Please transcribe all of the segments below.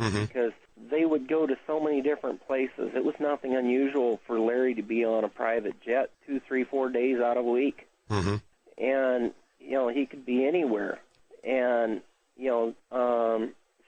because they would go to so many different places. It was nothing unusual for Larry to be on a private jet 2, 3, 4 days out of a week. And, he could be anywhere. And,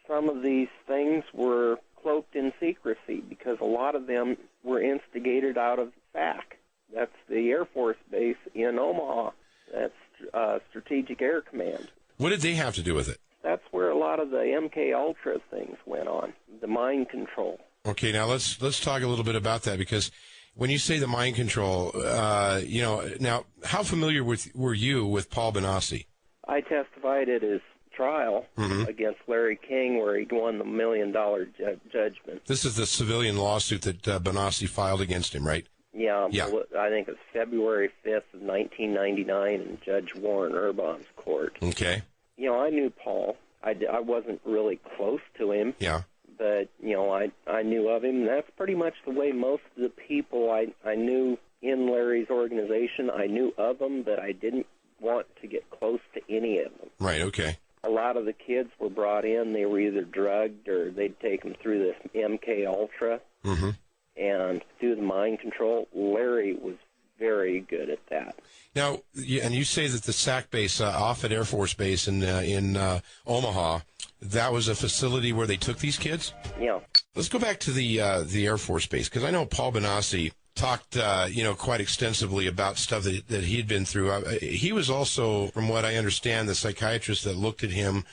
some of these things were cloaked in secrecy because a lot of them were instigated out of SAC. That's the Air Force Base in Omaha. That's Strategic Air Command. What did they have to do with it? That's where a lot of the MK Ultra things went on, the mind control. Okay, now let's talk a little bit about that, because when you say the mind control, now how familiar were you with Paul Bonacci? I testified at his trial against Larry King, where he won the $1 million judgment. This is the civilian lawsuit that Bonacci filed against him, right? Yeah. I think it's February 5th of 1999 in Judge Warren Urban's court. Okay. I knew Paul. I wasn't really close to him. Yeah. But, I knew of him. That's pretty much the way most of the people I knew in Larry's organization, I knew of them, but I didn't want to get close to any of them. Right, okay. A lot of the kids were brought in. They were either drugged or they'd take them through this MK Ultra and do the mind control. Larry was very good at that. Now, and you say that the SAC base, Offutt Air Force Base in Omaha, that was a facility where they took these kids? Yeah. Let's go back to the Air Force Base, because I know Paul Bonacci talked, quite extensively about stuff that he had been through. He was also, from what I understand, the psychiatrist that looked at him.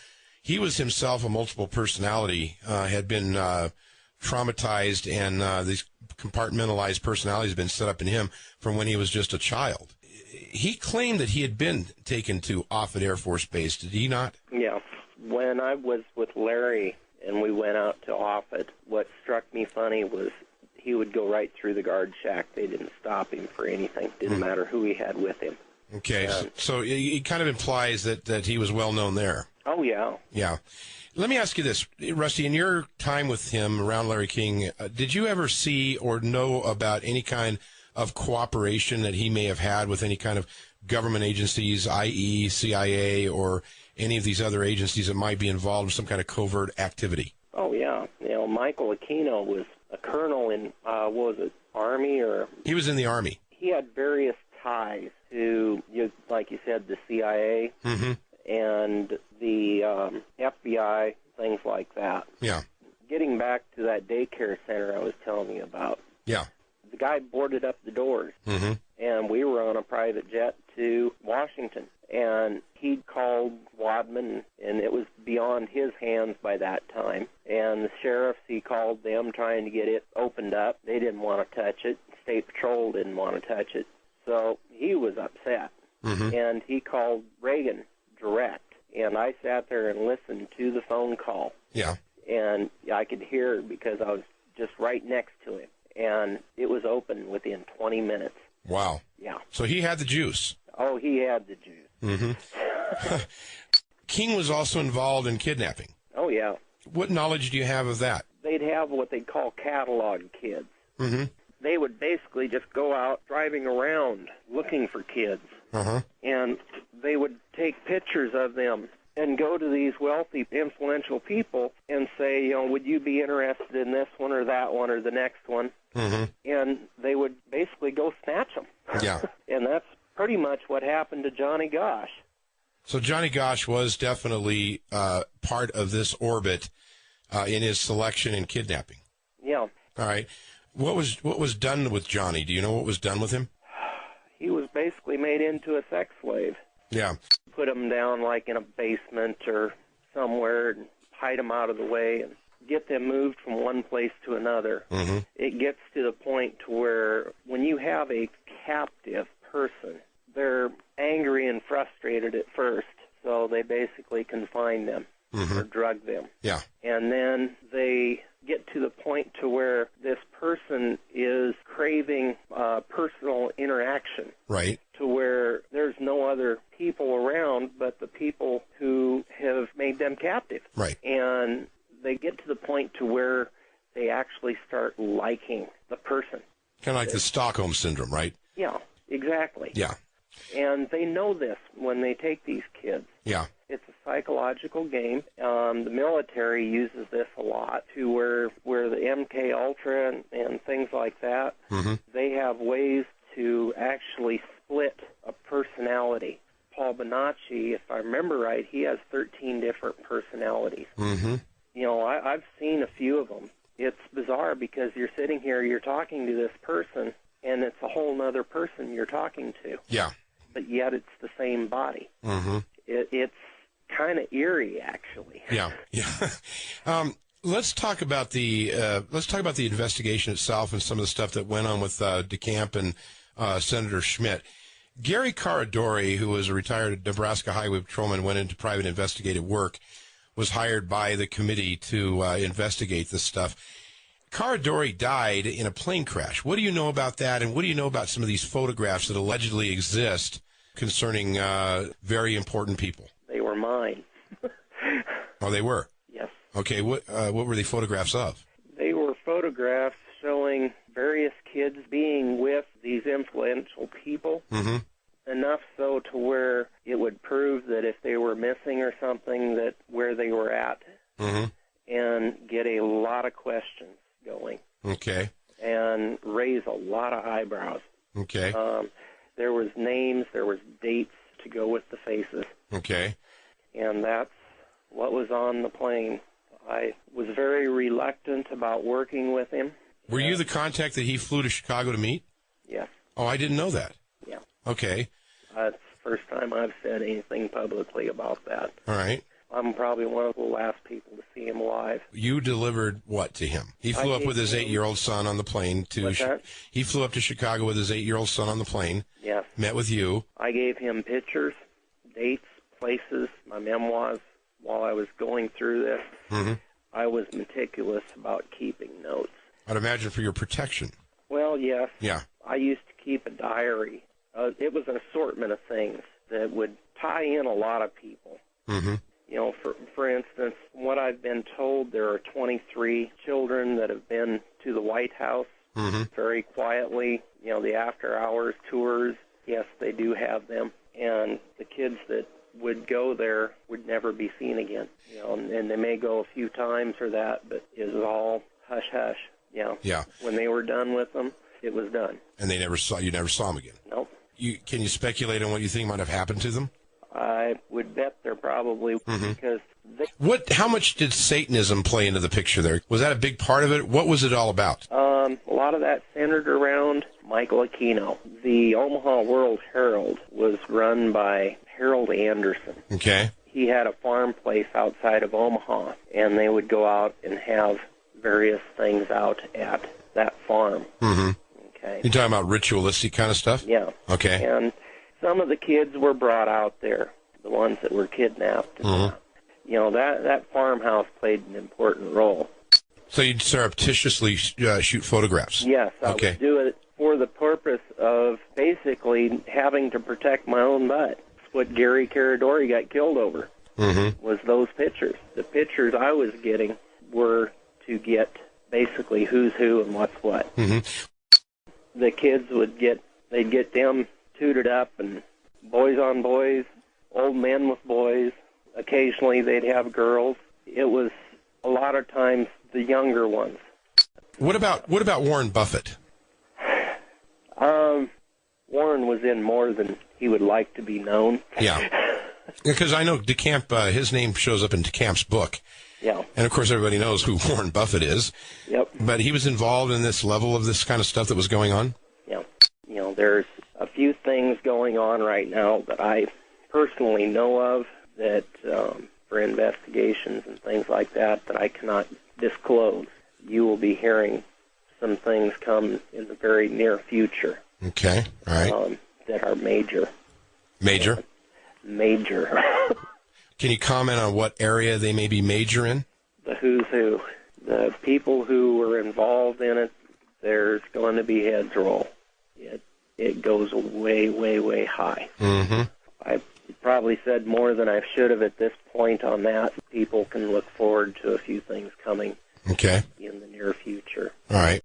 He was himself a multiple personality, had been traumatized, and these compartmentalized personalities had been set up in him from when he was just a child. He claimed that he had been taken to Offutt Air Force Base, did he not? Yeah. When I was with Larry and we went out to Offutt, what struck me funny was he would go right through the guard shack. They didn't stop him for anything. Didn't matter who he had with him. Okay, so it kind of implies that he was well known there. Oh, yeah. Yeah. Let me ask you this, Rusty, in your time with him around Larry King, did you ever see or know about any kind of cooperation that he may have had with any kind of government agencies, i.e. CIA, or any of these other agencies that might be involved in some kind of covert activity? Oh, yeah. Michael Aquino was a colonel in, Army or... He was in the Army. He had various ties to, like you said, the CIA and the FBI, things like that. Yeah. Getting back to that daycare center I was telling you about. Yeah. The guy boarded up the doors, and we were on a private jet to Washington. And he called Wadman, and it was beyond his hands by that time. And the sheriffs, he called them trying to get it opened up. They didn't want to touch it. State Patrol didn't want to touch it. So he was upset. And he called Reagan direct. And I sat there and listened to the phone call. Yeah. And I could hear because I was just right next to him. And it was open within 20 minutes. Wow. Yeah. So he had the juice. Oh, he had the juice. King was also involved in kidnapping. Oh, yeah. What knowledge do you have of that? They'd have what they'd call catalog kids. They would basically just go out driving around looking for kids. And they would take pictures of them and go to these wealthy, influential people and say, would you be interested in this one or that one or the next one? And they would basically go snatch them. Yeah. And that's pretty much what happened to Johnny Gosch. So Johnny Gosch was definitely part of this orbit in his selection and kidnapping. Yeah. All right. What was done with Johnny? Do you know what was done with him? He was basically made into a sex slave. Yeah. Put him down like in a basement or somewhere and hide him out of the way and get them moved from one place to another. It gets to the point to where when you have a captive person, they're angry and frustrated at first, so they basically confine them or drug them. Yeah. And then they get to the point to where this person is craving personal interaction. Right. To where there's no other people around but the people who have made them captive. Right. And they get to the point to where they actually start liking the person. Kind of like the Stockholm Syndrome, right? Yeah, exactly. Yeah. And they know this when they take these kids. Yeah. It's a psychological game. The military uses this a lot to where the MK Ultra and things like that, they have ways to actually split a personality. Paul Bonacci, if I remember right, he has 13 different personalities. You know, I've seen a few of them. It's bizarre because you're sitting here, you're talking to this person, and it's a whole other person you're talking to. Yeah. But yet it's the same body. It's kind of eerie, actually. Yeah, yeah. Let's talk about the investigation itself and some of the stuff that went on with DeCamp and Senator Schmidt. Gary Caradori, who was a retired Nebraska highway patrolman, went into private investigative work, was hired by the committee to investigate this stuff. Caradori died in a plane crash. What do you know about that, and what do you know about some of these photographs that allegedly exist concerning very important people? They were mine. Oh, they were? Yes. Okay, what were they photographs of? They were photographs showing various kids being with these influential people, enough so to where it would prove that if they were missing or something, that where they were at, and get a lot of questions going. Okay. And raise a lot of eyebrows. Okay. There was names, there was dates to go with the faces. Okay. And that's what was on the plane. I was very reluctant about working with him. Were you the contact that he flew to Chicago to meet? Yes. Oh, I didn't know that. Yeah. Okay. It's the first time I've said anything publicly about that. All right. I'm probably one of the last people to see him live. You delivered what to him? He flew up with his 8-year-old son on the plane to. He flew up to Chicago with his 8-year-old son on the plane. Yes. Met with you. I gave him pictures, dates, places, my memoirs. While I was going through this, I was meticulous about keeping notes. I'd imagine for your protection. Well, yes. Yeah. I used to keep a diary. It was an assortment of things that would tie in a lot of people. You know, for instance, what I've been told, there are 23 children that have been to the White House very quietly. You know, the after-hours tours, yes, they do have them. And the kids that would go there would never be seen again. You know, and they may go a few times or that, but it was all hush-hush. You know, yeah. When they were done with them, it was done. And you never saw them again? Nope. Can you speculate on what you think might have happened to them? I would bet they're probably because How much did Satanism play into the picture there? Was that a big part of it? What was it all about? A lot of that centered around Michael Aquino. The Omaha World Herald was run by Harold Anderson. Okay. He had a farm place outside of Omaha, and they would go out and have various things out at that farm. Okay. You're talking about ritualistic kind of stuff? Yeah. Okay. And some of the kids were brought out there, the ones that were kidnapped. You know, that farmhouse played an important role. So you'd surreptitiously shoot photographs? Yes, I would do it for the purpose of basically having to protect my own butt. That's what Gary Caradori got killed over, was those pictures. The pictures I was getting were to get basically who's who and what's what. The kids they'd get them tooted up, and boys on boys, old men with boys. Occasionally they'd have girls. It was a lot of times the younger ones. What about Warren Buffett? Warren was in more than he would like to be known. Yeah. Because I know DeCamp, his name shows up in DeCamp's book. Yeah. And, of course, everybody knows who Warren Buffett is. Yep. But he was involved in this level of this kind of stuff that was going on? Yeah. You know, there's a few things going on right now that I personally know of that for investigations and things like that I cannot disclose. You will be hearing some things come in the very near future. Okay. All right. That are major. Major? Major. Can you comment on what area they may be major in? The who's who. The people who were involved in it, there's going to be heads roll. It goes way, way, way high. I probably said more than I should have at this point on that. People can look forward to a few things coming in the near future. All right.